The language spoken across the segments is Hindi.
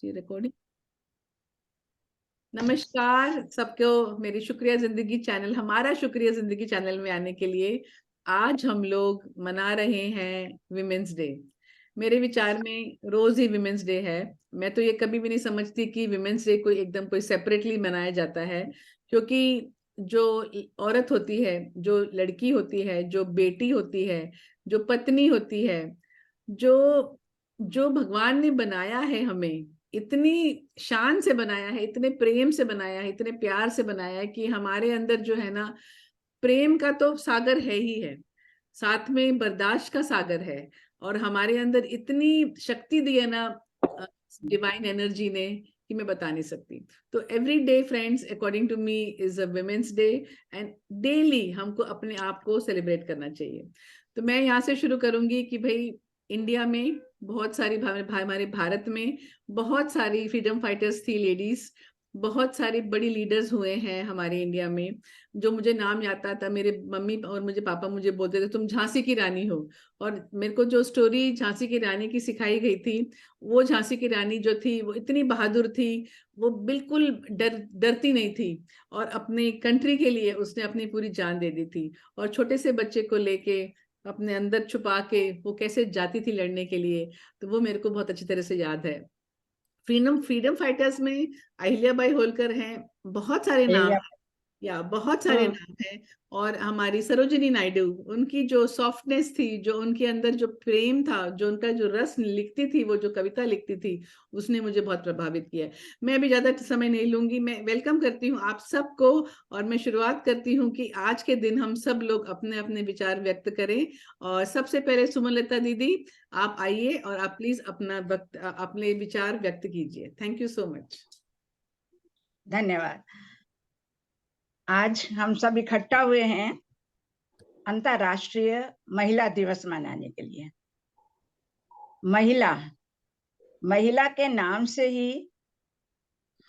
ये रिकॉर्डिंग। नमस्कार सबको, मेरी शुक्रिया जिंदगी चैनल, हमारा शुक्रिया जिंदगी चैनल में आने के लिए। आज हम लोग मना रहे हैं विमेंस डे। मेरे विचार में रोज ही विमेंस डे है। मैं तो ये कभी भी नहीं समझती कि विमेंस डे कोई एकदम कोई सेपरेटली मनाया जाता है, क्योंकि जो औरत होती है, जो लड़की होती है, जो बेटी होती है, जो पत्नी होती है, जो जो भगवान ने बनाया है, हमें इतनी शान से बनाया है, इतने प्रेम से बनाया है, इतने प्यार से बनाया है कि हमारे अंदर जो है ना, प्रेम का तो सागर है ही है, साथ में बर्दाश्त का सागर है। और हमारे अंदर इतनी शक्ति दी है ना डिवाइन एनर्जी ने, कि मैं बता नहीं सकती। तो every day friends, according to me, is a women's day. And daily हमको अपने आप को सेलिब्रेट करना चाहिए। तो मैं यहाँ से शुरू करूंगी कि भाई, इंडिया में बहुत सारी हमारे भारत में बहुत सारी फ्रीडम फाइटर्स थी, लेडीज। बहुत सारी बड़ी लीडर्स हुए हैं हमारे इंडिया में, जो मुझे नाम याद आता था। मेरे मम्मी और मुझे पापा मुझे बोलते थे तुम झांसी की रानी हो। और मेरे को जो स्टोरी झांसी की रानी की सिखाई गई थी, वो झांसी की रानी जो थी वो इतनी बहादुर थी। वो बिल्कुल डरती नहीं थी, और अपने कंट्री के लिए उसने अपनी पूरी जान दे दी थी। और छोटे से बच्चे को लेके अपने अंदर छुपा के वो कैसे जाती थी लड़ने के लिए, तो वो मेरे को बहुत अच्छी तरह से याद है। फ्रीडम फ्रीडम फाइटर्स में अहिल्याबाई होलकर हैं, बहुत सारे नाम, या बहुत सारे हम्म। नाम हैं। और हमारी सरोजिनी नायडू, उनकी जो सॉफ्टनेस थी, जो उनके अंदर जो प्रेम था, जो उनका जो रस लिखती थी, वो जो कविता लिखती थी, उसने मुझे बहुत प्रभावित किया है। मैं अभी ज्यादा समय नहीं लूंगी, मैं वेलकम करती हूँ आप सबको। और मैं शुरुआत करती हूँ कि आज के दिन हम सब लोग अपने अपने विचार व्यक्त करें। और सबसे पहले सुमनलता दीदी, आप आइए और आप प्लीज अपना वक्त, अपने विचार व्यक्त कीजिए। Thank you so much. धन्यवाद। आज हम सब इकट्ठा हुए हैं अंतर्राष्ट्रीय महिला दिवस मनाने के लिए। महिला महिला के नाम से ही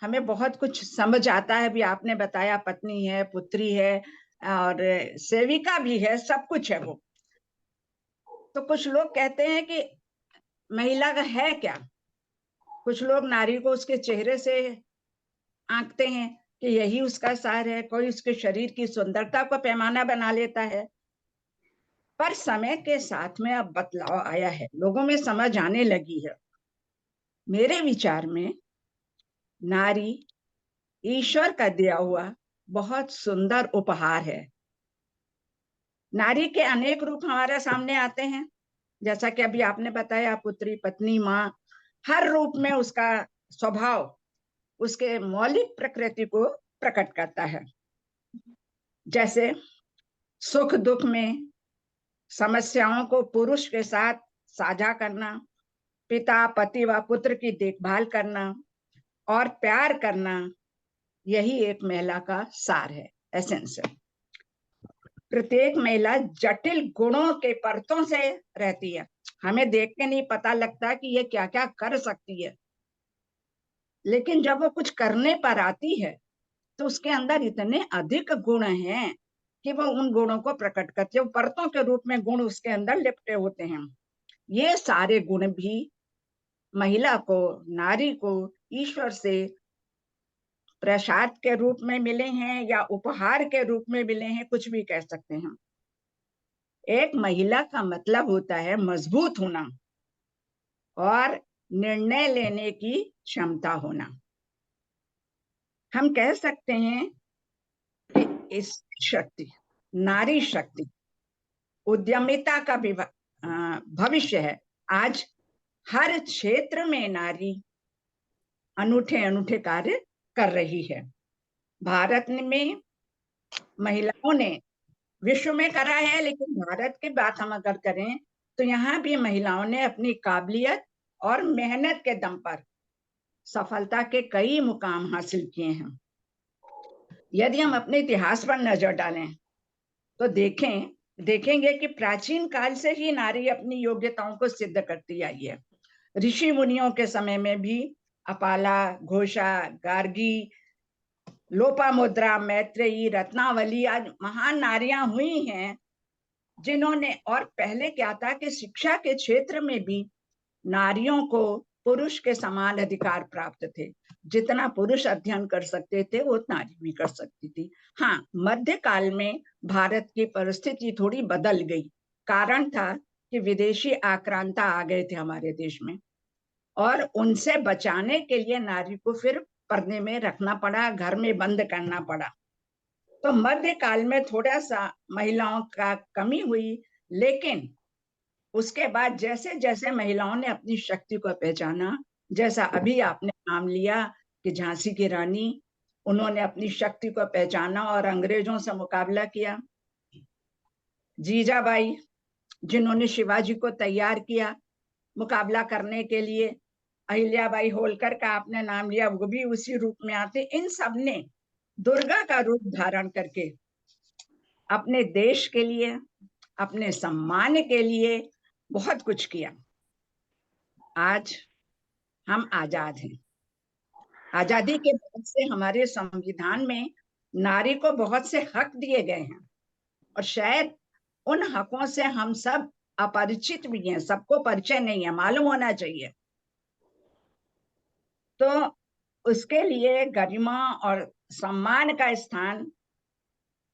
हमें बहुत कुछ समझ आता है। भी आपने बताया, पत्नी है, पुत्री है और सेविका भी है, सब कुछ है वो। तो कुछ लोग कहते हैं कि महिला का है क्या। कुछ लोग नारी को उसके चेहरे से आंकते हैं कि यही उसका सार है। कोई उसके शरीर की सुंदरता को पैमाना बना लेता है। पर समय के साथ में अब बदलाव आया है, लोगों में समझ आने लगी है। मेरे विचार में नारी ईश्वर का दिया हुआ बहुत सुंदर उपहार है। नारी के अनेक रूप हमारे सामने आते हैं, जैसा कि अभी आपने बताया, पुत्री, पत्नी, माँ। हर रूप में उसका स्वभाव उसके मौलिक प्रकृति को प्रकट करता है। जैसे सुख दुख में समस्याओं को पुरुष के साथ साझा करना, पिता, पति व पुत्र की देखभाल करना और प्यार करना, यही एक महिला का सार है, एसेंस है। प्रत्येक महिला जटिल गुणों के परतों से रहती है। हमें देख के नहीं पता लगता कि ये क्या क्या कर सकती है, लेकिन जब वो कुछ करने पर आती है तो उसके अंदर इतने अधिक गुण हैं कि वो उन गुणों को प्रकट करती है। परतों के रूप में गुण उसके अंदर लिपटे होते हैं। ये सारे गुण भी महिला को, नारी को ईश्वर से प्रसाद के रूप में मिले हैं या उपहार के रूप में मिले हैं, कुछ भी कह सकते हैं। एक महिला का मतलब होता है मजबूत होना और निर्णय लेने की क्षमता होना। हम कह सकते हैं कि इस शक्ति, नारी शक्ति, उद्यमिता का भविष्य है। आज हर क्षेत्र में नारी अनूठे अनूठे कार्य कर रही है। भारत में महिलाओं ने विश्व में करा है, लेकिन भारत की बात हम अगर करें तो यहाँ भी महिलाओं ने अपनी काबिलियत और मेहनत के दम पर सफलता के कई मुकाम हासिल किए हैं। यदि हम अपने इतिहास पर नजर डालें तो देखेंगे कि प्राचीन काल से ही नारी अपनी योग्यताओं को सिद्ध करती आई है। ऋषि मुनियों के समय में भी अपाला, घोषा, गार्गी, लोपामुद्रा, मैत्रेयी, रत्नावली आज महान नारियां हुई हैं, जिन्होंने, और पहले क्या था कि शिक्षा के क्षेत्र में भी नारियों को पुरुष के समान अधिकार प्राप्त थे। जितना पुरुष अध्ययन कर सकते थे उतना नारी भी कर सकती थी। हाँ, मध्यकाल में भारत की परिस्थिति थोड़ी बदल गई। कारण था कि विदेशी आक्रांता आ गए थे हमारे देश में, और उनसे बचाने के लिए नारी को फिर पर्दे में रखना पड़ा, घर में बंद करना पड़ा। तो मध्यकाल में थोड़ा सा महिलाओं का कमी हुई, लेकिन उसके बाद जैसे जैसे महिलाओं ने अपनी शक्ति को पहचाना, जैसा अभी आपने नाम लिया कि झांसी की रानी, उन्होंने अपनी शक्ति को पहचाना और अंग्रेजों से मुकाबला किया। जीजाबाई, जिन्होंने शिवाजी को तैयार किया मुकाबला करने के लिए। अहिल्याबाई होलकर का आपने नाम लिया, वो भी उसी रूप में आते। इन सब ने दुर्गा का रूप धारण करके अपने देश के लिए, अपने सम्मान के लिए बहुत कुछ किया। आज हम आजाद हैं। आजादी के बाद से हमारे संविधान में नारी को बहुत से हक दिए गए हैं, और शायद उन हकों से हम सब अपरिचित भी हैं, सबको परिचय नहीं है, मालूम होना चाहिए। तो उसके लिए गरिमा और सम्मान का स्थान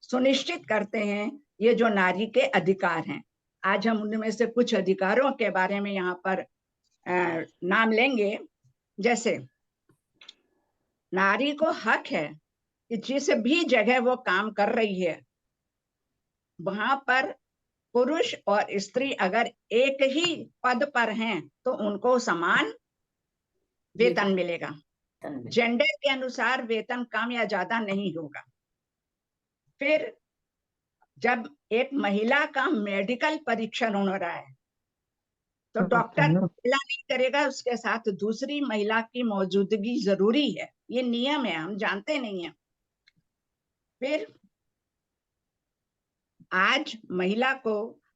सुनिश्चित करते हैं ये जो नारी के अधिकार हैं। आज हम उनमें से कुछ अधिकारों के बारे में यहाँ पर नाम लेंगे। जैसे नारी को हक है कि जिस भी जगह वो काम कर रही है वहां पर पुरुष और स्त्री अगर एक ही पद पर हैं तो उनको समान वेतन मिलेगा। जेंडर के अनुसार वेतन कम या ज्यादा नहीं होगा। फिर जब एक महिला का मेडिकल परीक्षण हो रहा है तो डॉक्टर महिला नहीं करेगा, उसके साथ दूसरी महिला की मौजूदगी जरूरी है। ये नियम है, हम जानते नहीं है। फिर आज महिला को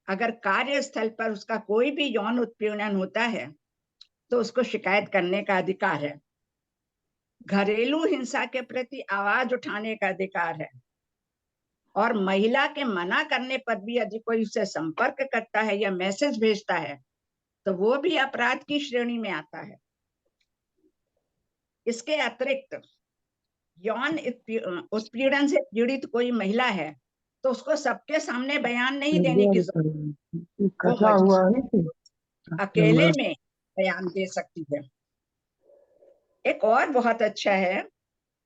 अगर कार्यस्थल पर उसका कोई भी यौन उत्पीड़न होता है तो उसको शिकायत करने का अधिकार है। घरेलू हिंसा के प्रति आवाज उठाने का अधिकार है, और महिला के मना करने पर भी यदि कोई उससे संपर्क करता है या मैसेज भेजता है तो वो भी अपराध की श्रेणी में आता है। इसके अतिरिक्त यौन उत्पीड़न से पीड़ित कोई महिला है तो उसको सबके सामने बयान नहीं देने की जरूरत, वो अकेले में बयान दे सकती है। एक और बहुत अच्छा है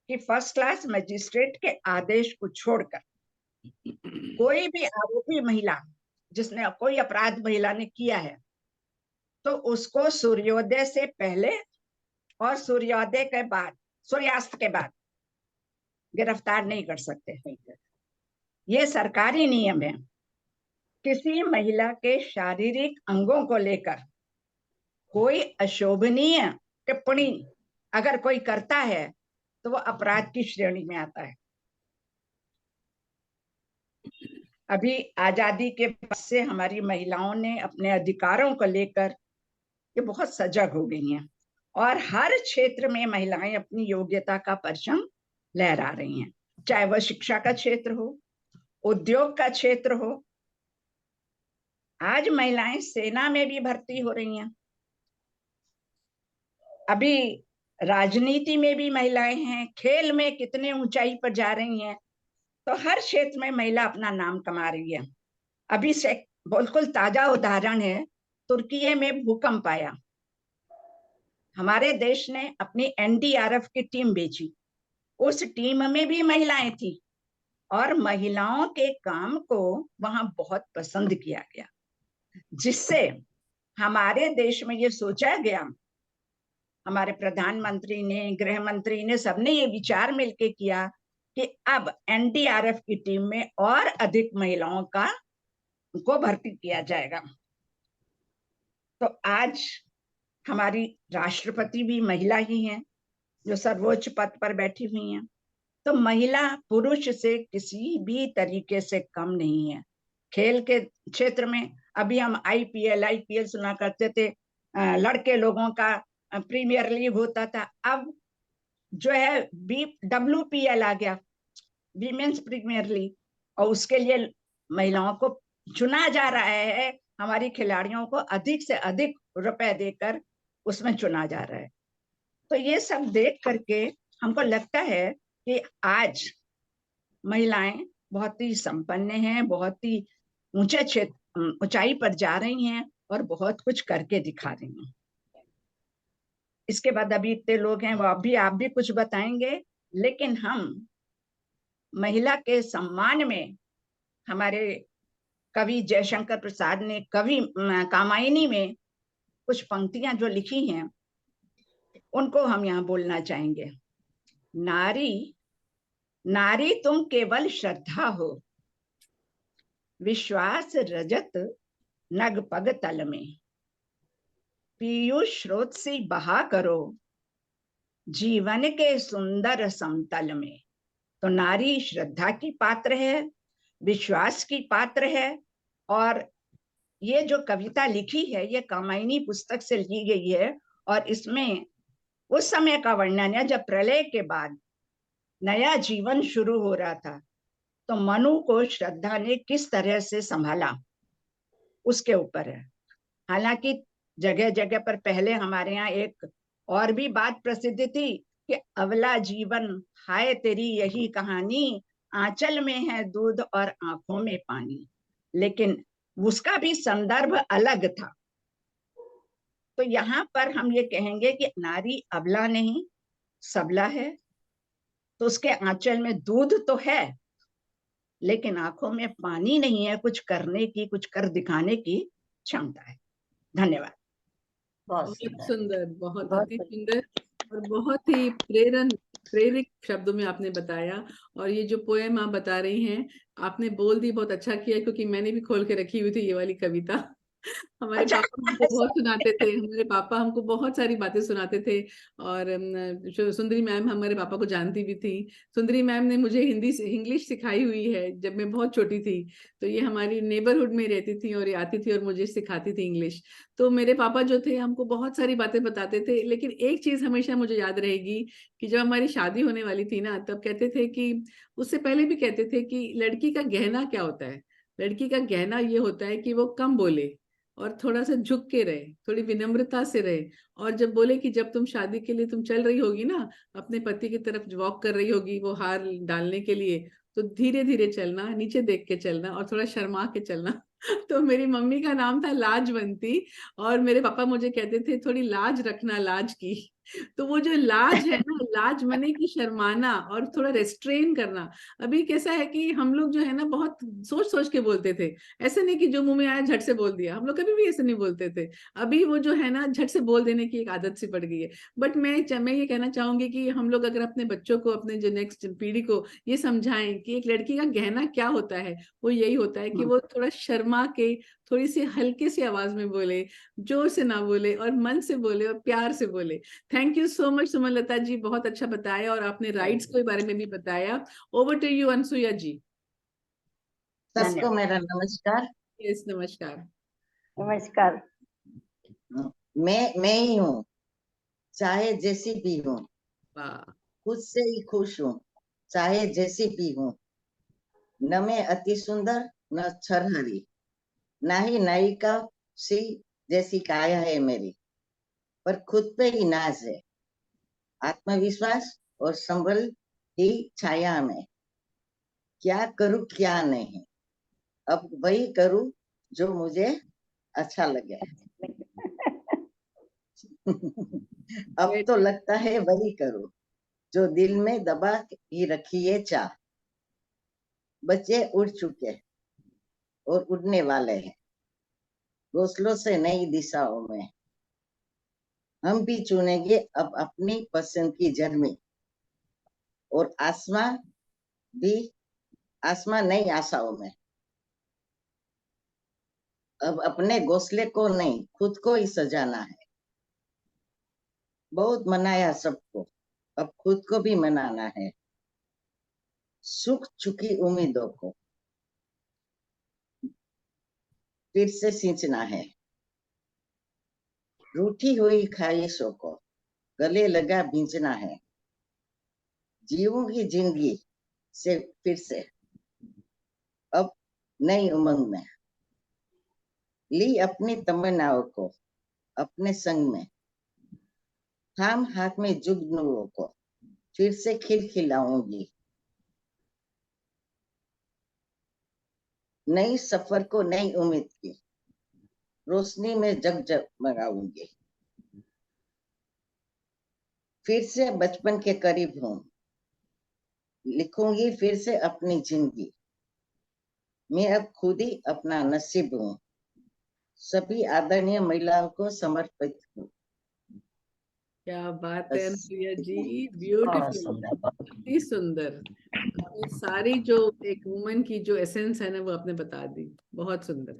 कि फर्स्ट क्लास मजिस्ट्रेट के आदेश को छोड़कर कोई भी आरोपी महिला जिसने कोई अपराध महिला ने किया है तो उसको सूर्योदय से पहले और सूर्योदय के बाद, सूर्यास्त के बाद गिरफ्तार नहीं कर सकते। ये सरकारी नियम है। किसी महिला के शारीरिक अंगों को लेकर कोई अशोभनीय टिप्पणी अगर कोई करता है तो वो अपराध की श्रेणी में आता है। अभी आजादी के बाद से हमारी महिलाओं ने अपने अधिकारों को लेकर ये बहुत सजग हो गई हैं, और हर क्षेत्र में महिलाएं अपनी योग्यता का परचम लहरा रही हैं। चाहे वह शिक्षा का क्षेत्र हो, उद्योग का क्षेत्र हो। आज महिलाएं सेना में भी भर्ती हो रही हैं। अभी राजनीति में भी महिलाएं हैं, खेल में कितने ऊंचाई पर जा रही हैं। तो हर क्षेत्र में महिला अपना नाम कमा रही है। अभी से बिल्कुल ताजा उदाहरण है, तुर्की में भूकंप आया, हमारे देश ने अपनी एनडीआरएफ की टीम भेजी। उस टीम में भी महिलाएं थी, और महिलाओं के काम को वहां बहुत पसंद किया गया, जिससे हमारे देश में ये सोचा गया, हमारे प्रधानमंत्री ने, गृह मंत्री ने, सबने ये विचार मिलकर किया कि अब एनडीआरएफ की टीम में और अधिक महिलाओं को भर्ती किया जाएगा। तो आज हमारी राष्ट्रपति भी महिला ही हैं, जो सर्वोच्च पद पर बैठी हुई हैं। तो महिला पुरुष से किसी भी तरीके से कम नहीं है। खेल के क्षेत्र में अभी हम आईपीएल सुना करते थे, लड़के लोगों का प्रीमियर लीग होता था। अब जो है WPL आ गया, वीमेंस प्रीमियर लीग, और उसके लिए महिलाओं को चुना जा रहा है। हमारी खिलाड़ियों को अधिक से अधिक रुपए देकर उसमें चुना जा रहा है। तो ये सब देख करके हमको लगता है कि आज महिलाएं बहुत ही संपन्न हैं, बहुत ही ऊंचे क्षेत्र ऊंचाई पर जा रही हैं और बहुत कुछ करके दिखा रही हैं। इसके बाद अभी इतने लोग हैं, वो अभी आप भी कुछ बताएंगे, लेकिन हम महिला के सम्मान में हमारे कवि जयशंकर प्रसाद ने कवि कामायनी में कुछ पंक्तियां जो लिखी हैं उनको हम यहाँ बोलना चाहेंगे। नारी नारी तुम केवल श्रद्धा हो, विश्वास रजत नग पग तल में, पीयूष स्रोत सी बहा करो, जीवन के सुंदर समतल में। तो नारी श्रद्धा की पात्र है, विश्वास की पात्र है। और ये जो कविता लिखी है ये कामायनी पुस्तक से ली गई है, और इसमें उस समय का वर्णन है जब प्रलय के बाद नया जीवन शुरू हो रहा था, तो मनु को श्रद्धा ने किस तरह से संभाला उसके ऊपर है। हालांकि जगह जगह पर पहले हमारे यहाँ एक और भी बात प्रसिद्ध थी कि अवला जीवन हाय तेरी यही कहानी, आंचल में है दूध और आंखों में पानी, लेकिन उसका भी संदर्भ अलग था। तो यहाँ पर हम ये कहेंगे कि नारी अबला नहीं सबला है, तो उसके आंचल में दूध तो है लेकिन आंखों में पानी नहीं है, कुछ करने की, कुछ कर दिखाने की क्षमता है। धन्यवाद। बहुत सुंदर, बहुत अति सुंदर और बहुत ही प्रेरक शब्दों में आपने बताया। और ये जो पोएम आप बता रही हैं, आपने बोल दी, बहुत अच्छा किया, क्योंकि मैंने भी खोल के रखी हुई थी ये वाली कविता। हमारे अच्छा, पापा हमको बहुत सुनाते थे, हमारे पापा हमको बहुत सारी बातें सुनाते थे। और जो सुंदरी मैम हमारे पापा को जानती भी थी। सुंदरी मैम ने मुझे हिंदी से इंग्लिश सिखाई हुई है जब मैं बहुत छोटी थी। तो ये हमारी नेबरहुड में रहती थी और ये आती थी और मुझे सिखाती थी इंग्लिश। तो मेरे पापा जो थे हमको बहुत सारी बातें बताते थे, लेकिन एक चीज हमेशा मुझे याद रहेगी कि जब हमारी शादी होने वाली थी ना, तब कहते थे कि, उससे पहले भी कहते थे कि लड़की का गहना क्या होता है। लड़की का गहना ये होता है कि वो कम बोले और थोड़ा सा झुक के रहे, थोड़ी विनम्रता से रहे। और जब बोले कि जब तुम शादी के लिए तुम चल रही होगी ना, अपने पति की तरफ वॉक कर रही होगी वो हार डालने के लिए, तो धीरे धीरे चलना, नीचे देख के चलना और थोड़ा शर्मा के चलना। तो मेरी मम्मी का नाम था लाजवंती, और मेरे पापा मुझे कहते थे थोड़ी लाज रखना लाज की। तो वो जो लाज है ना, लाज मने की शर्माना और थोड़ा रेस्ट्रेन करना। अभी कैसा है कि हम लोग जो है ना बहुत सोच सोच के बोलते थे, ऐसे नहीं कि जो मुंह में आया झट से बोल दिया, हम लोग कभी भी ऐसे नहीं बोलते थे। अभी वो जो है ना झट से बोल देने की एक आदत सी पड़ गई है। बट मैं ये कहना चाहूंगी कि हम लोग अगर अपने बच्चों को, अपने जो नेक्स्ट पीढ़ी को ये समझाएं कि एक लड़की का गहना क्या होता है, वो यही होता है कि वो थोड़ा शर्मा के, थोड़ी सी हल्के सी आवाज में बोले, जोर से ना बोले और मन से बोले और प्यार से बोले। Thank you so much Sumanlata ji, बहुत अच्छा बताया, और आपने राइट्स के बारे में भी बताया। ओवर टू यू अनसुया जी। सबको मेरा नमस्कार। यस, नमस्कार। नमस्कार। मैं ही हूँ, चाहे जैसी भी हूँ, वाह, खुद से ही खुश हूँ, चाहे जैसी भी हूँ। न मैं अति सुंदर न छरहरी, ना ही नायिका सी जैसी काया है मेरी, पर खुद पे ही नाज है, आत्मविश्वास और संबल की छाया में। क्या करूँ क्या नहीं, अब वही करूँ जो मुझे अच्छा लगे। अब तो लगता है वही करूँ जो दिल में दबा ही रखी है चाह। बच्चे उड़ चुके और उड़ने वाले हैं, घोंसलों से नई दिशाओं में। हम भी चुनेंगे अब अपनी पसंद की जर्नी, और आसमां नई आशाओं में। अब अपने घोंसले को नहीं, खुद को ही सजाना है। बहुत मनाया सबको, अब खुद को भी मनाना है। सूख चुकी उम्मीदों को फिर से सींचना है, रूठी हुई ख्वाहिशों को गले लगा भींचना है। जीऊंगी जिंदगी से फिर से अब नई उमंग में, ली अपनी तमन्नाओं को अपने संग में। थाम हाथ में जुगनुओं को फिर से खिलखिलाऊंगी। नई सफर को नई उम्मीद की रोशनी में जगमगाऊंगी। फिर से बचपन के करीब हूँ, लिखूंगी फिर से अपनी जिंदगी। मैं अब खुद ही अपना नसीब हूँ, सभी आदरणीय महिलाओं को समर्पित हूँ। क्या बात है बस अनुसुईया जी, इतना। बहुत ब्यूटीफुल, सुंदर। अति सुंदर। अपनी सारी जो एक वुमन की जो एसेंस है ना, वो आपने बता दी। बहुत सुंदर।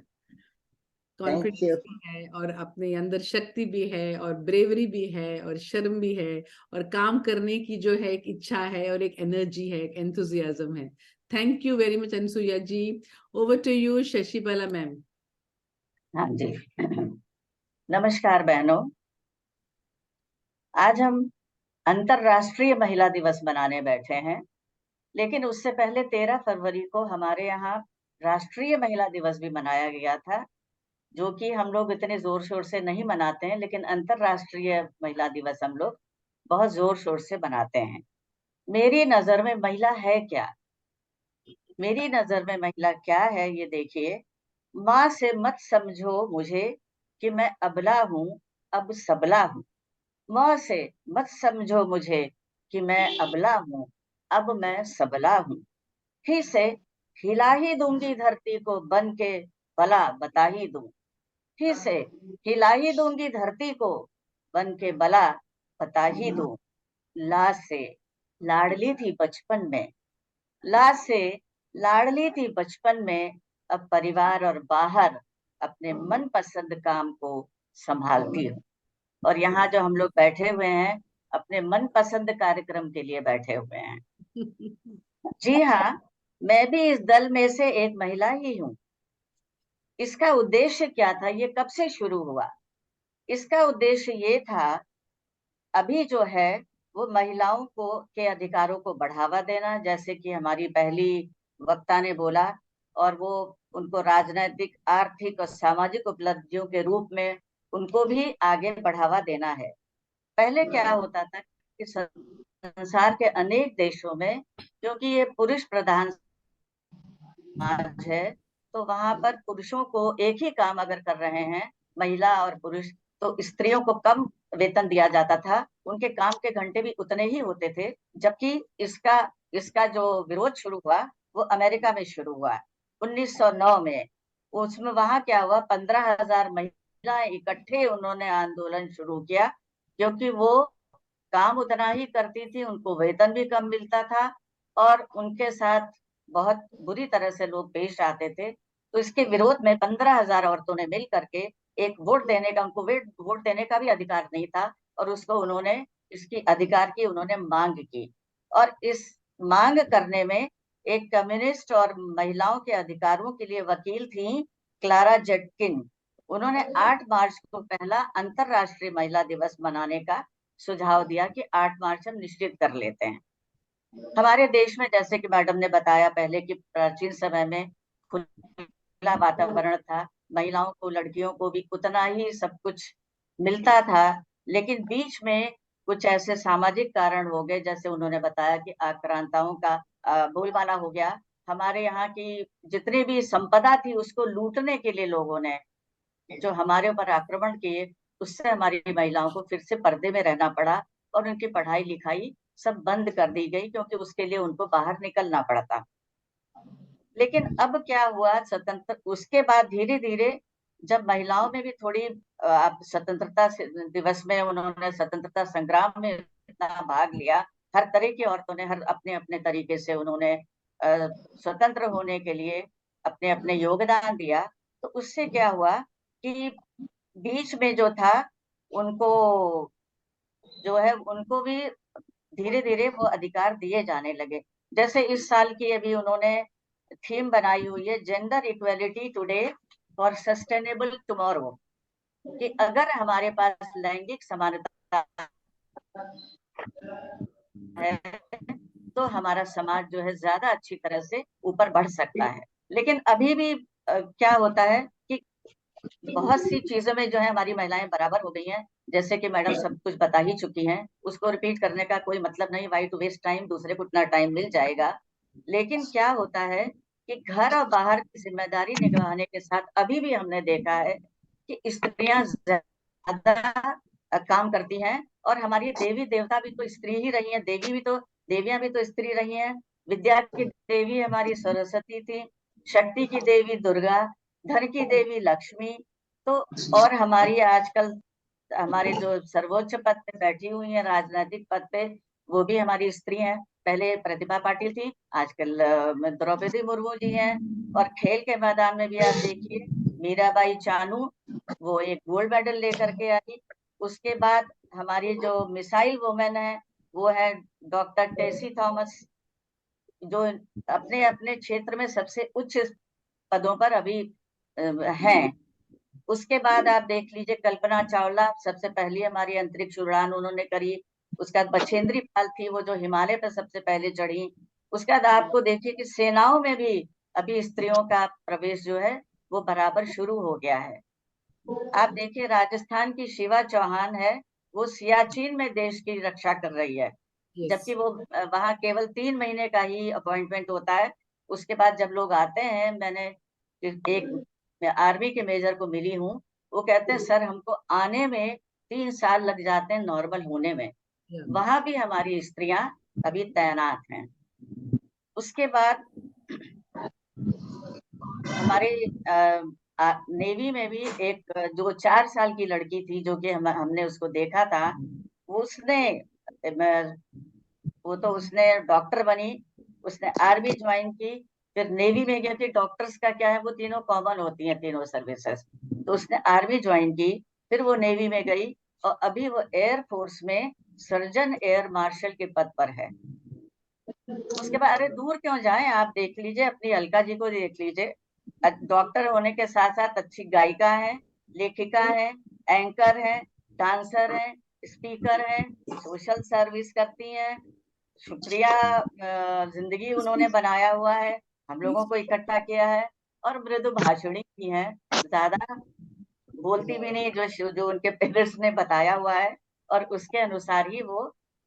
Thank confidence you. भी है और अपने अंदर शक्ति भी है और ब्रेवरी भी है और शर्म भी है और काम करने की जो है एक इच्छा है और एक एनर्जी है, एक एंथुजियाज्म है। Thank you very much Anusuiya ji. Over to you Shashibala ma'am. हाँ जी। नमस्कार बहनों, आज हम अंतर्राष्ट्रीय महिला दिवस मनाने बैठे हैं, लेकिन उससे पहले 13 फरवरी को हमारे यहाँ राष्ट्रीय महिला दिवस भी मनाया गया था, जो कि हम लोग इतने जोर शोर से नहीं मनाते हैं, लेकिन अंतर्राष्ट्रीय महिला दिवस हम लोग बहुत जोर शोर से मनाते हैं। मेरी नजर में महिला है क्या? मेरी नजर में महिला क्या है, ये देखिए। माँ से मत समझो मुझे कि मैं अबला हूँ, अब सबला हूँ। माँ से मत समझो मुझे कि मैं अबला हूँ, अब मैं सबला हूँ। फिर से हिला ही दूंगी धरती को, बन के भला बता ही दूं। फिर से हिला ही दूंगी धरती को, बन के भला बता ही दूं। लाज से लाडली थी बचपन में, लाज से लाडली थी बचपन में, अब परिवार और बाहर अपने मन पसंद काम को संभालती हूँ। और यहाँ जो हम लोग बैठे हुए हैं, अपने मन पसंद कार्यक्रम के लिए बैठे हुए हैं। जी हाँ, मैं भी इस दल में से एक महिला ही हूँ। इसका उद्देश्य क्या था, ये कब से शुरू हुआ? इसका उद्देश्य ये था, अभी जो है वो महिलाओं को के अधिकारों को बढ़ावा देना, जैसे कि हमारी पहली वक्ता ने बोला, और वो उनको राजनैतिक, आर्थिक और सामाजिक उपलब्धियों के रूप में उनको भी आगे बढ़ावा देना है। पहले क्या होता था कि संसार के अनेक देशों में, क्योंकि ये पुरुष प्रधान समाज है, तो वहां पर पुरुषों को एक ही काम अगर कर रहे हैं, महिला और पुरुष, तो स्त्रियों को कम वेतन दिया जाता था, उनके काम के घंटे भी उतने ही होते थे। जबकि इसका इसका जो विरोध शुरू हुआ, वो अमेरिका में शुरू हुआ 1909 में। उसमें वहां क्या हुआ, 15,000 महिलाएं इकट्ठे उन्होंने आंदोलन शुरू किया, क्योंकि वो काम उतना ही करती थी, उनको वेतन भी कम मिलता था और उनके साथ बहुत बुरी तरह से लोग पेश आते थे। तो इसके विरोध में 15,000 औरतों ने मिल करके एक वोट देने का, उनको वोट देने का भी अधिकार नहीं था, और उसको उन्होंने, इसकी अधिकार की उन्होंने मांग की। और इस मांग करने में एक कम्युनिस्ट और महिलाओं के अधिकारों के लिए वकील थी क्लारा जेटकिन। उन्होंने 8 मार्च को पहला अंतरराष्ट्रीय महिला दिवस मनाने का सुझाव दिया कि 8 मार्च हम निश्चित कर लेते हैं। हमारे देश में, जैसे कि मैडम ने बताया पहले, कि प्राचीन समय में खुला वातावरण था, महिलाओं को, लड़कियों को भी उतना ही सब कुछ मिलता था, लेकिन बीच में कुछ ऐसे सामाजिक कारण हो गए, जैसे उन्होंने बताया कि आक्रांताओं का बोलबाला हो गया। हमारे यहाँ की जितनी भी संपदा थी, उसको लूटने के लिए लोगों ने जो हमारे ऊपर आक्रमण किए, उससे हमारी महिलाओं को फिर से पर्दे में रहना पड़ा और उनकी पढ़ाई लिखाई सब बंद कर दी गई, क्योंकि उसके लिए उनको बाहर निकलना पड़ता। लेकिन अब क्या हुआ, स्वतंत्र उसके बाद धीरे धीरे जब महिलाओं में भी थोड़ी स्वतंत्रता दिवस में उन्होंने स्वतंत्रता संग्राम में इतना भाग लिया, हर तरह की औरतों ने हर अपने अपने तरीके से उन्होंने स्वतंत्र होने के लिए अपने अपने योगदान दिया। तो उससे क्या हुआ कि बीच में जो था, उनको जो है उनको भी धीरे धीरे वो अधिकार दिए जाने लगे। जैसे इस साल की अभी उन्होंने थीम बनाई हुई है, gender equality today for sustainable tomorrow, कि अगर हमारे पास लैंगिक समानता है तो हमारा समाज जो है ज्यादा अच्छी तरह से ऊपर बढ़ सकता है। लेकिन अभी भी क्या होता है कि बहुत सी चीजों में जो है हमारी महिलाएं बराबर हो गई हैं, जैसे कि मैडम सब कुछ बता ही चुकी हैं, उसको रिपीट करने का कोई मतलब नहीं, वाई टू वेस्ट टाइम, दूसरे को उतना टाइम मिल जाएगा। लेकिन क्या होता है कि घर और बाहर की जिम्मेदारी निभाने के साथ अभी भी हमने देखा है कि स्त्रियां ज्यादा काम करती हैं। और हमारी देवी देवता भी तो स्त्री ही रही हैं, देवियां भी तो स्त्री रही हैं। विद्या की देवी हमारी सरस्वती थी, शक्ति की देवी दुर्गा, धन की देवी लक्ष्मी। तो और हमारी आजकल हमारे जो सर्वोच्च पद पे बैठी हुई हैं, राजनीतिक पद पे, वो भी हमारी स्त्री हैं। पहले प्रतिभा पाटिल थी, आजकल द्रौपदी मुर्मू जी हैं। और खेल के मैदान में भी आप देखिए, मीराबाई चानू, वो एक गोल्ड मेडल लेकर के आई। उसके बाद हमारी जो मिसाइल वुमेन है, वो है डॉक्टर टेसी थॉमस, जो अपने अपने क्षेत्र में सबसे उच्च पदों पर अभी हैं। उसके बाद आप देख लीजिए, कल्पना चावला, सबसे पहली हमारी अंतरिक्ष उड़ान उन्होंने करी। उसके बाद बछेंद्री पाल थी, वो जो हिमालय पर सबसे पहले चढ़ी। उसके बाद आपको देखिए कि सेनाओं में भी अभी स्त्रियों का प्रवेश जो है वो बराबर शुरू हो गया है। आप देखिए, राजस्थान की शिवा चौहान है, वो सियाचिन में देश की रक्षा कर रही है। जबकि वो वहां केवल 3 महीने का ही अपॉइंटमेंट होता है। उसके बाद जब लोग आते हैं, मैंने मैं आर्मी के मेजर को मिली हूँ, वो कहते हैं सर हमको आने में 3 साल लग जाते हैं नॉर्मल होने में। वहां भी हमारी स्त्रियां अभी तैनात हैं। उसके बाद हमारे नेवी में भी एक जो 4 साल की लड़की थी, जो कि हमने उसको देखा था, उसने वो तो उसने डॉक्टर बनी, उसने आर्मी ज्वाइन की, फिर नेवी में गई थी। डॉक्टर्स का क्या है, वो तीनों कॉमन होती हैं, तीनों सर्विसेज। तो उसने आर्मी ज्वाइन की, फिर वो नेवी में गई, और अभी वो एयर फोर्स में सर्जन एयर मार्शल के पद पर है। उसके बाद अरे दूर क्यों जाएं, आप देख लीजिए, अपनी अलका जी को देख लीजिए। डॉक्टर होने के साथ साथ अच्छी गायिका है, लेखिका है, एंकर है, डांसर है, स्पीकर है, सोशल सर्विस करती हैं। शुक्रिया जिंदगी उन्होंने बनाया हुआ है, हम लोगों को इकट्ठा किया है। और मृदु भाषणी भी है, ज्यादा बोलती भी नहीं, जो जो उनके पेरेंट्स ने बताया हुआ है, और उसके अनुसार ही वो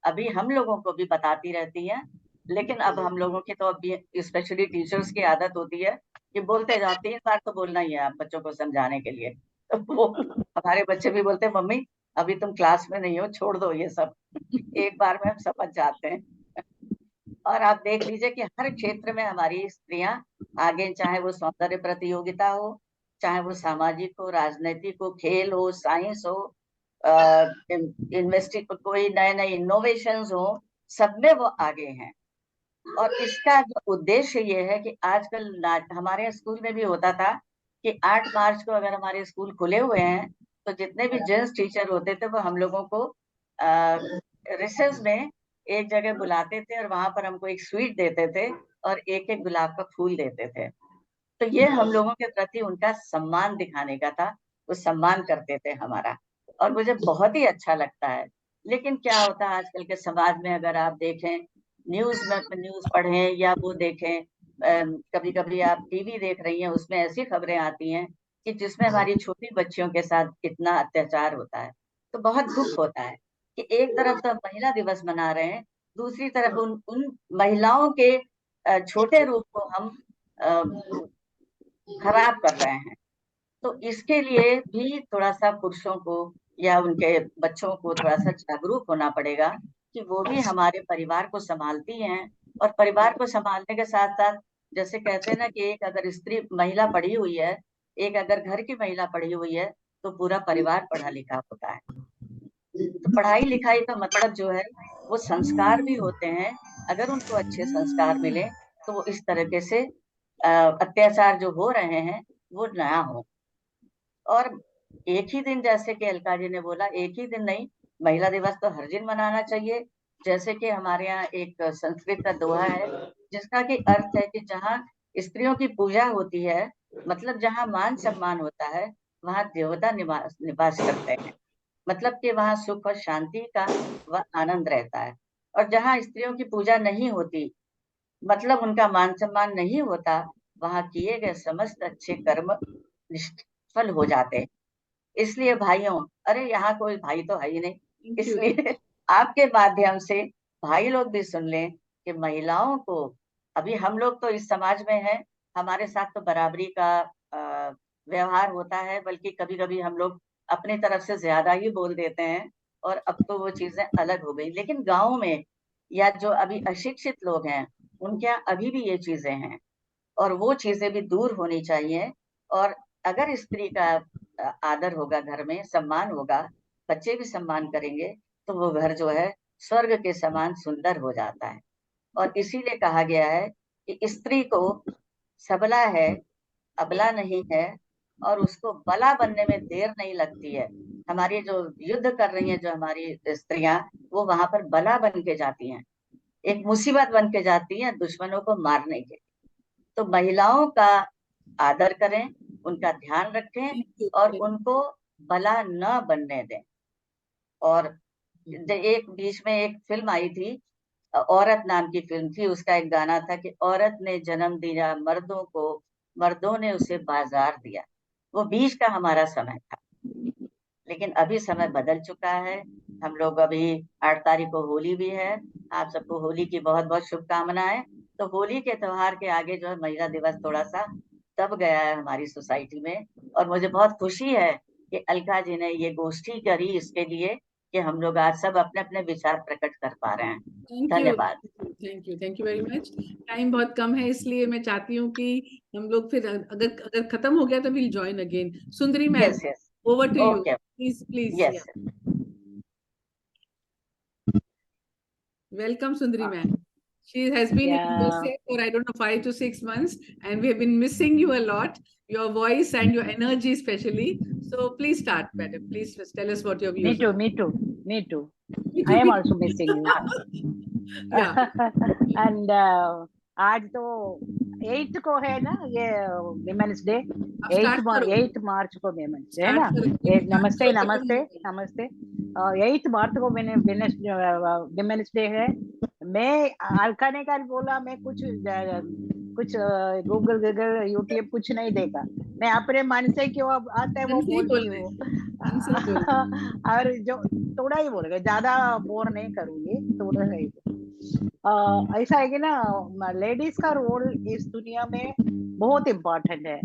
अभी हम लोगों को भी बताती रहती है। लेकिन अब हम लोगों की तो अभी स्पेशली टीचर्स की आदत होती है कि बोलते जाओ, 3 बार तो बोलना ही है आप बच्चों को समझाने के लिए। तो वो हमारे बच्चे भी बोलते हैं मम्मी अभी तुम क्लास में नहीं हो, छोड़ दो ये सब, एक बार में हम समझ जाते हैं। और आप देख लीजिए कि हर क्षेत्र में हमारी स्त्रियां आगे, चाहे वो सौंदर्य प्रतियोगिता हो, चाहे वो सामाजिक हो, राजनीतिक हो, खेल हो, साइंस हो, इन्वेस्टिंग, कोई नए नए इनोवेशंस हो, सब में वो आगे हैं। और इसका जो उद्देश्य ये है कि आजकल हमारे स्कूल में भी होता था कि 8 मार्च को अगर हमारे स्कूल खुले हुए हैं, तो जितने भी जेंट्स टीचर होते थे वो हम लोगों को रिसेस में एक जगह बुलाते थे, और वहां पर हमको एक स्वीट देते थे और एक एक गुलाब का फूल देते थे। तो ये हम लोगों के प्रति उनका सम्मान दिखाने का था, वो सम्मान करते थे हमारा, और मुझे बहुत ही अच्छा लगता है। लेकिन क्या होता है आजकल के समाज में, अगर आप देखें, न्यूज पढ़ें या वो देखें, कभी कभी आप टीवी देख रही हैं, उसमें ऐसी खबरें आती हैं कि जिसमें हमारी छोटी बच्चियों के साथ कितना अत्याचार होता है। तो बहुत दुख होता है कि एक तरफ तो हम महिला दिवस मना रहे हैं, दूसरी तरफ उन उन महिलाओं के छोटे रूप को हम खराब कर रहे हैं। तो इसके लिए भी थोड़ा सा पुरुषों को या उनके बच्चों को थोड़ा सा जागरूक होना पड़ेगा कि वो भी हमारे परिवार को संभालती हैं। और परिवार को संभालने के साथ साथ, जैसे कहते हैं ना कि एक अगर स्त्री महिला पढ़ी हुई है, एक अगर घर की महिला पढ़ी हुई है, तो पूरा परिवार पढ़ा लिखा होता है। तो पढ़ाई लिखाई का मतलब जो है वो संस्कार भी होते हैं। अगर उनको अच्छे संस्कार मिले तो वो इस तरीके से अत्याचार जो हो रहे हैं वो ना हो। और एक ही दिन, जैसे कि अलका जी ने बोला, एक ही दिन नहीं, महिला दिवस तो हर दिन मनाना चाहिए। जैसे कि हमारे यहाँ एक संस्कृत का दोहा है जिसका कि अर्थ है कि जहाँ स्त्रियों की पूजा होती है, मतलब जहाँ मान सम्मान होता है, वहाँ देवता निवास निवास करते हैं। मतलब कि वहाँ सुख और शांति का वह आनंद रहता है। और जहाँ स्त्रियों की पूजा नहीं होती, मतलब उनका मान सम्मान नहीं होता, वहाँ किए गए समस्त अच्छे कर्म निष्फल हो जाते हैं। इसलिए भाइयों, अरे यहाँ कोई भाई तो है ही नहीं, Thank you. इसलिए आपके माध्यम से भाई लोग भी सुन लें कि महिलाओं को, अभी हम लोग तो इस समाज में हैं, हमारे साथ तो बराबरी का व्यवहार होता है, बल्कि कभी कभी हम लोग अपनी तरफ से ज्यादा ही बोल देते हैं, और अब तो वो चीजें अलग हो गई। लेकिन गाँव में या जो अभी अशिक्षित लोग हैं, उनके यहाँ अभी भी ये चीजें हैं, और वो चीजें भी दूर होनी चाहिए। और अगर स्त्री का आदर होगा, घर में सम्मान होगा, बच्चे भी सम्मान करेंगे, तो वो घर जो है स्वर्ग के समान सुंदर हो जाता है। और इसीलिए कहा गया है कि स्त्री को सबला है, अबला नहीं है, और उसको बला बनने में देर नहीं लगती है। हमारी जो युद्ध कर रही हैं जो हमारी स्त्रियां, वो वहां पर बला बन के जाती हैं, एक मुसीबत बन के जाती हैं दुश्मनों को मारने के। तो महिलाओं का आदर करें, उनका ध्यान रखें, Thank you. और उनको बला न बनने दें। और एक बीच में एक फिल्म आई थी, औरत नाम की फिल्म थी, उसका एक गाना था कि औरत ने जन्म दिया मर्दों को, मर्दों ने उसे बाजार दिया। वो बीच का हमारा समय था, लेकिन अभी समय बदल चुका है। हम लोग अभी 8 तारीख को होली भी है, आप सबको होली की बहुत बहुत शुभकामनाएं। तो होली के त्योहार के आगे जो है महिला दिवस थोड़ा सा दब गया है हमारी सोसाइटी में, और मुझे बहुत खुशी है कि अलका जी ने ये गोष्ठी करी इसके लिए कि हम लोग आज सब अपने अपने विचार प्रकट कर पा रहे हैं। थैंक यू, धन्यवाद। Thank you very much. Time बहुत कम है, इसलिए मैं चाहती हूँ कि हम लोग फिर अगर अगर खत्म हो गया तो will join again. Sundari ma'am, yes yes, over to you, okay, please please. Yes. Welcome Sundari ma'am. She has been in Yeah, USA for I don't know 5 to 6 months, and we have been missing you a lot, your voice and your energy especially. So please start, madam. Please tell us what your me views too, are. me too, me too. Me I too. am also missing you. Yeah. And आज तो 8 को है ना ये विमेंस डे, अब start करो। 8 मार्च को विमेंस डे है Start ना। करो, क्योंकि नमस्ते show खत्म नमस्ते हो गया। नमस्ते। 8 मार्च को मैंने विमेंस डे है। मैं अलका ने कल बोला मैं कुछ गूगल गूगल यूट्यूब कुछ नहीं देखा, मैं अपने मन से क्यों अब आता है वो मन से ही बोलती बोल रहे हूँ। हैं, मन से ही बोल रहे हैं। और जो थोड़ा ही बोल रहे, ज्यादा बोर नहीं करूंगी, थोड़ा ही। ऐसा है कि ना लेडीज का रोल इस दुनिया में बहुत इम्पोर्टेंट है।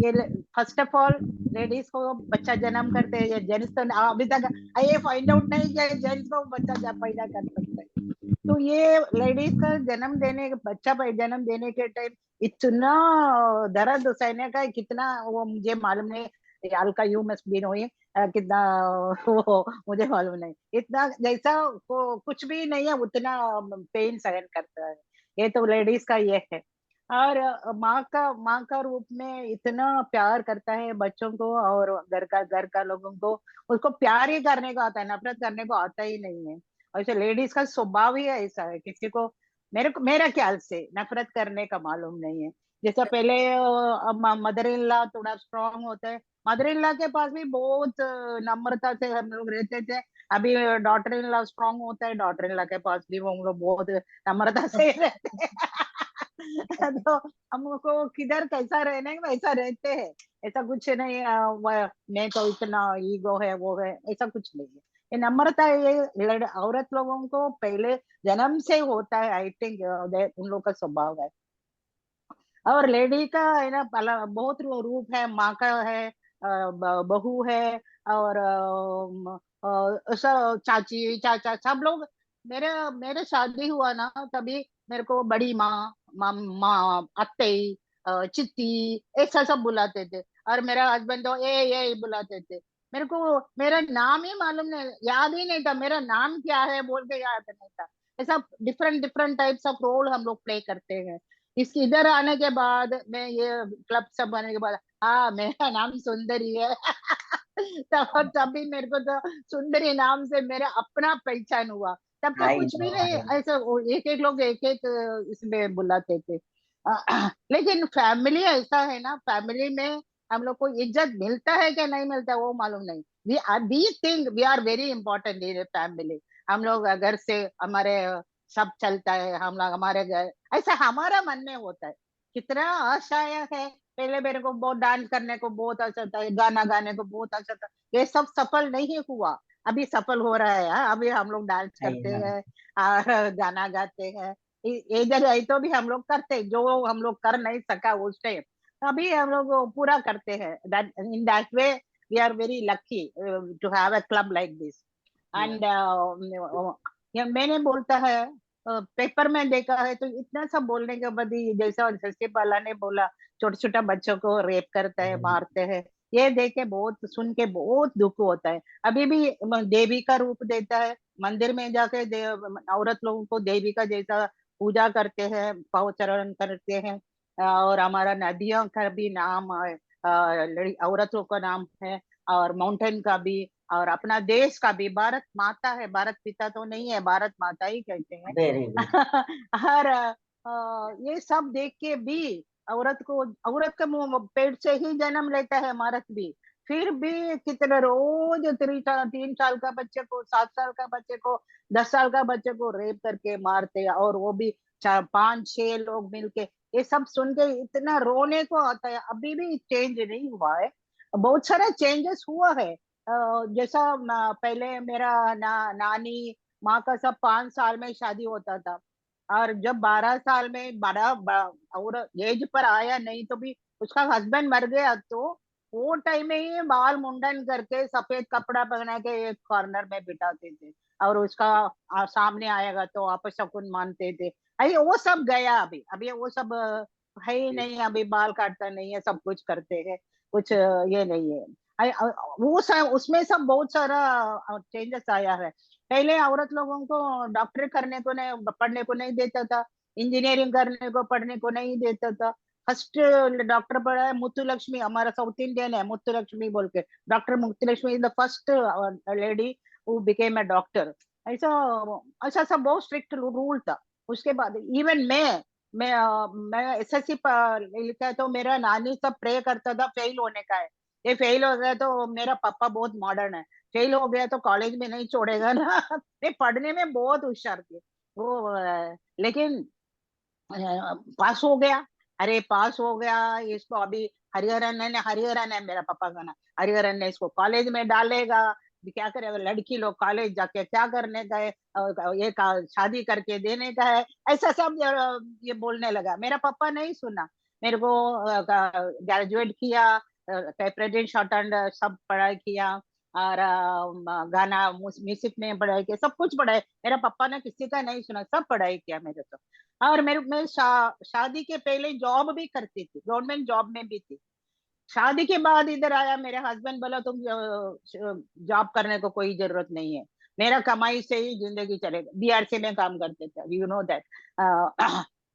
ये फर्स्ट ऑफ ऑल लेडीज को बच्चा जन्म करते हैं, जेंट्स तो अभी तक ये फाइंड आउट नहीं किया जेंट्स को बच्चा पैदा कर सकते हैं। तो ये लेडीज का बच्चा जन्म देने के टाइम इतना दर्द सहने का कितना वो मुझे मालूम नहीं। Alka you must be knowing कितना वो मुझे मालूम नहीं, इतना जैसा कुछ भी नहीं है उतना पेन सहन करता है। ये तो लेडीज का ये है। और माँ का रूप में इतना प्यार करता है बच्चों को और घर का लोगों को। उसको प्यार ही करने को आता है, नफरत करने को आता ही नहीं है। ऐसे लेडीज का स्वभाव ही ऐसा है, किसी को मेरा ख्याल से नफरत करने का मालूम नहीं है। जैसा पहले मदर इन लॉ थोड़ा स्ट्रांग होता है, मदर इन लॉ के पास भी बहुत नम्रता से हम लोग रहते थे। अभी डॉटर इन लॉ स्ट्रांग होता है, डॉटर इन लॉ के पास भी वो हम लोग बहुत नम्रता से रहते हैं। तो हमको किधर कैसा रहना है वैसा रहते हैं, ऐसा कुछ नहीं मैं तो इतना ईगो है वो है, ऐसा कुछ नहीं है। ये नम्रता ये औरत लोगों को पहले जन्म से होता है, आई थिंक उन लोग का स्वभाव है। और लेडी का है ना बहुत रूप है, माँ का है, बहू है, और चाची चाचा सब लोग। मेरे मेरे शादी हुआ ना तभी मेरे को बड़ी माँ माँ अत्ते चित्ती ऐसा सब बुलाते थे, और मेरा हस्बैंड तो ये बुलाते थे। मेरे को मेरा नाम ही मालूम नहीं, याद ही नहीं था मेरा नाम क्या है बोल के, याद नहीं था। ऐसा different different types of role हम लोग प्ले करते हैं। इसके इधर आने के बाद मैं ये क्लब सब बनने के बाद हाँ मेरा नाम सुंदरी है। तभी मेरे को तो सुंदरी नाम से मेरा अपना पहचान हुआ। तब तक आई कुछ भी नो, नहीं, आई नो। ऐसे एक एक लोग एक एक इसमें बुलाते थे। लेकिन फैमिली ऐसा है ना, फैमिली में हम लोग को इज्जत मिलता है क्या नहीं मिलता वो मालूम नहीं। We think we are very important in family. हम लोग घर से हमारे सब चलता है, हम लोग हमारे घर ऐसा हमारा मन में होता है। कितना आशाएं है पहले मेरे को बहुत डांस करने को बहुत अच्छा था, गाना गाने को बहुत अच्छा था, ये सब सफल नहीं हुआ। अभी सफल हो रहा है। हाँ, अभी हम लोग डांस I करते know. हैं और गाना गाते हैं। इधर आई तो भी हम लोग करते हैं, जो हम लोग कर नहीं सका उस टाइम, अभी हम लोग वो पूरा करते हैं। That in that way we are very lucky to have a club like this. Yeah. And ये मैंने बोलता है, पेपर में देखा है तो इतना सब बोलने के बाद ही, जैसा जैसे पाला ने बोला, छोटे छोटे बच्चों को रेप करते हैं, मारते हैं, ये देख के बहुत, सुन के बहुत दुख होता है। अभी भी देवी का रूप देता है, मंदिर में जाके औरत लोगों को देवी का जैसा पूजा करते हैं, पावचरण करते हैं। और हमारा नदियों का भी नाम है, औरतों का नाम है, और माउंटेन का भी, और अपना देश का भी, भारत माता है, भारत पिता तो नहीं है, भारत माता ही कहते हैं। Very good. और ये सब देख के भी, औरत का मुंह पेट से ही जन्म लेता है मर्द भी, फिर भी कितने रोज 3 साल का बच्चे को, 7 साल का बच्चे को, 10 साल का बच्चे को रेप करके मारते हैं, और वो भी 4 5 6 लोग मिलके। ये सब सुन के इतना रोने को आता है। अभी भी चेंज नहीं हुआ है, बहुत सारा चेंजेस हुआ है। जैसा पहले मेरा नानी माँ का सब 5 साल में शादी होता था, और जब 12 साल में और एज पर आया नहीं तो भी उसका हस्बैंड मर गया, तो वो टाइम में ही बाल मुंडन करके सफेद कपड़ा पहना के एक कॉर्नर में बिठाते थे, और उसका सामने आएगा तो अपशकुन मानते थे। अरे वो सब गया, अभी अभी वो सब है ही नहीं। अभी बाल काटता नहीं है, सब कुछ करते हैं, कुछ ये नहीं है। वो सब, उसमें सब बहुत सारा चेंजेस आया है। पहले औरत लोगों को डॉक्टर करने को नहीं, पढ़ने को नहीं देता था, इंजीनियरिंग करने को, पढ़ने को नहीं देता था। फर्स्ट डॉक्टर पढ़ा है मुत्तु लक्ष्मी, हमारा साउथ इंडियन है मुत्तु लक्ष्मी बोल के, doctor Muthu Lakshmi is the first lady who became a doctor. ऐसा ऐसा सब बहुत स्ट्रिक्ट रूल था। उसके बाद इवन मैं एसएससी लिखा है तो मेरा नानी सब प्रे करता था फेल होने का है, ये फेल हो गया तो, मेरा पापा बहुत मॉडर्न है, फेल हो गया तो कॉलेज में नहीं छोड़ेगा ना। मैं पढ़ने में बहुत होशियार थी वो, लेकिन पास हो गया। अरे पास हो गया, इसको अभी हरिहरन है मेरा पापा का नाम, हरिहरन ने इसको कॉलेज में डालेगा, अभी क्या करेगा, लड़की लोग कॉलेज जाके क्या करने का है, ये शादी करके देने का है, ऐसा सब ये बोलने लगा। मेरा पापा नहीं सुना, मेरे को ग्रेजुएट किया, प्रेजेंट शॉर्ट एंड सब पढ़ाई किया, और गाना म्यूजिक में पढ़ाई किया, सब कुछ पढ़ाई। मेरा पापा ने किसी का नहीं सुना, सब पढ़ाई किया मेरे तो। और मैं शादी के पहले जॉब भी करती थी, गवर्नमेंट जॉब में भी थी। शादी के बाद इधर आया, मेरे हस्बैंड बोला तुम जॉब करने को कोई जरूरत नहीं है, मेरा कमाई से ही जिंदगी चलेगा। बीआरसी में काम करते थे, यू नो दैट।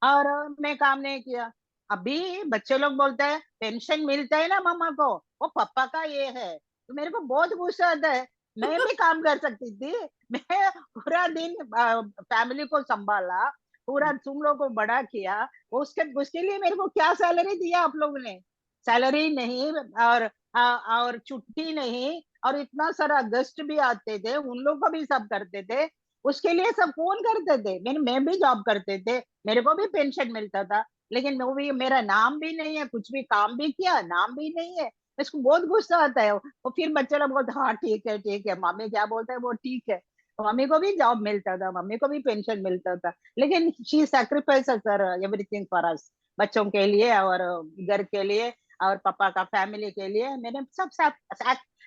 और मैं काम नहीं किया। अभी बच्चे लोग बोलते हैं पेंशन मिलता है ना मामा को, वो पापा का ये है, तो मेरे को बहुत गुस्सा आता है। मैं भी काम कर सकती थी, मैं पूरा दिन फैमिली को संभाला, पूरा तुम लोग को बड़ा किया, उसके लिए मेरे को क्या सैलरी दिया आप लोगों ने? सैलरी नहीं, और और छुट्टी नहीं, और इतना सारा गेस्ट भी आते थे, उन लोग को भी सब करते थे, उसके लिए सब कौन करते थे? मैं भी जॉब करते थे, मेरे को भी पेंशन मिलता था, लेकिन वो भी, मेरा नाम भी नहीं है, कुछ भी काम भी किया नाम भी नहीं है। इसको बहुत गुस्सा आता है। वो फिर बच्चे लोग बोलते हाँ ठीक है, मम्मी क्या बोलते हैं वो ठीक है। मम्मी को भी जॉब मिलता था, मम्मी को भी पेंशन मिलता था, लेकिन she sacrifice sir everything for us, बच्चों के लिए और घर के लिए और पापा का फैमिली के लिए। मैंने सब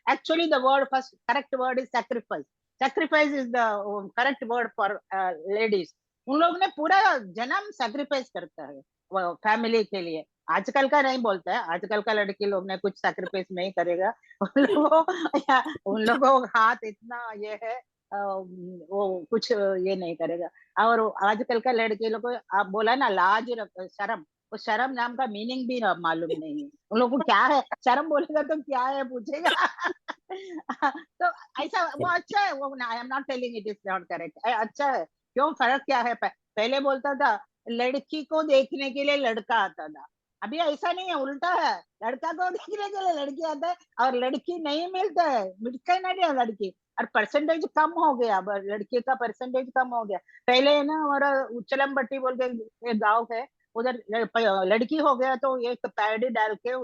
actually the word first correct word is sacrifice. Sacrifice is the correct word for ladies. उन लोग ने पूरा जन्म सैक्रिफाइस करता है फैमिली के लिए। आजकल का नहीं बोलता है, आजकल का लड़की लोग ने कुछ सैक्रिफाइस नहीं करेगा। उन लोगों का हाथ इतना ये है, वो कुछ ये नहीं करेगा। और आजकल का लड़के लोग को आप बोला ना लाज शर्म, वो शर्म नाम का मीनिंग भी मालूम नहीं है उन लोगों को। क्या है शर्म, बोलेगा तो क्या है पूछेगा। तो ऐसा वो अच्छा है, वो I am not telling it is not correct, अच्छा है। क्यों, फर्क क्या है? पहले बोलता था लड़की को देखने के लिए लड़का आता था, अभी ऐसा नहीं है, उल्टा है, लड़का को देखने के लिए लड़की आता है, और लड़की नहीं मिलता है, मिलता ही नहीं है लड़की, और परसेंटेज कम हो गया, लड़की का परसेंटेज कम हो गया। पहले है ना, हमारा उच्चलम भट्टी बोल के एक गाँव है, उधर लड़की हो गया तो एक पैडी डाल के